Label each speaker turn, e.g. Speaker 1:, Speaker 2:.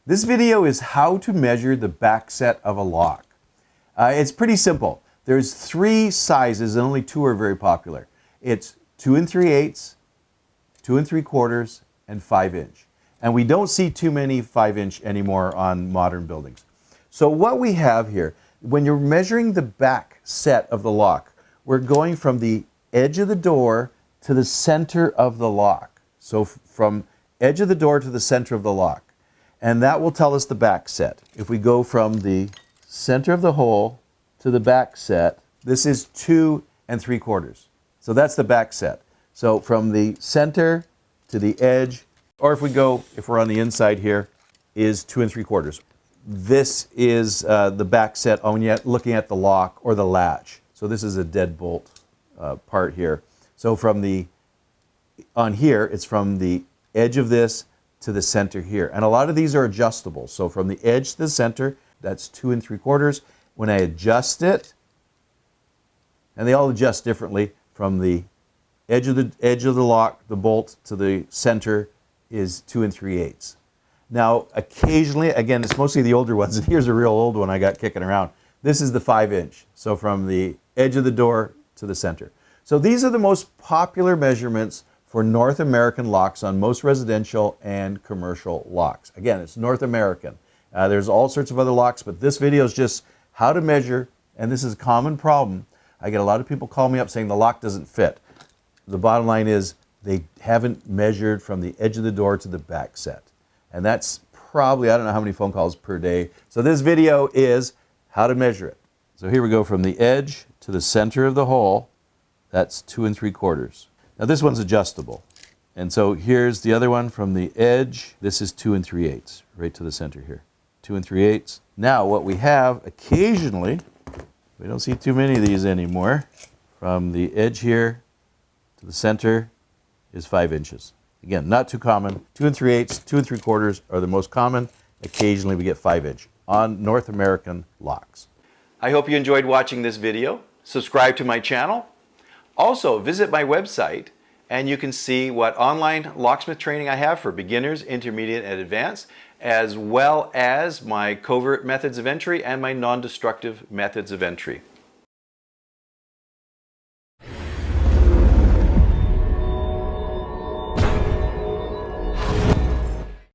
Speaker 1: This video is how to measure the back set of a lock. It's pretty simple. There's 3 sizes and only 2 are very popular. It's 2 3/8, 2 3/4, and 5-inch. And we don't see too many 5-inch anymore on modern buildings. So what we have here, when you're measuring the back set of the lock, we're going from the edge of the door to the center of the lock. So from edge of the door to the center of the lock. And that will tell us the back set. If we go from the center of the hole to the back set, this is 2 3/4. So that's the back set. So from the center to the edge, or if we're on the inside here, is 2 3/4. This is the back set when you're looking at the lock or the latch. So this is a deadbolt part here. So on here, it's from the edge of this to the center here. And a lot of these are adjustable. So from the edge to the center, that's 2 3/4. When I adjust it, and they all adjust differently, from the edge of the lock, the bolt, to the center is 2 3/8. Now, occasionally, again, it's mostly the older ones, and here's a real old one I got kicking around. This is the 5-inch. So from the edge of the door to the center. So these are the most popular measurements for North American locks on most residential and commercial locks. Again, it's North American. There's all sorts of other locks, but this video is just how to measure, and this is a common problem. I get a lot of people call me up saying the lock doesn't fit. The bottom line is they haven't measured from the edge of the door to the back set. And that's probably, I don't know how many phone calls per day. So this video is how to measure it. So here we go from the edge to the center of the hole. That's 2 3/4. Now this one's adjustable. And so here's the other one from the edge. This is 2 3/8, right to the center here. 2 3/8. Now what we have occasionally, we don't see too many of these anymore, from the edge here to the center is 5 inches. Again, not too common. 2 3/8, 2 3/4 are the most common. Occasionally we get 5-inch on North American locks. I hope you enjoyed watching this video. Subscribe to my channel. Also, visit my website and you can see what online locksmith training I have for beginners, intermediate, and advanced, as well as my covert methods of entry and my non-destructive methods of entry.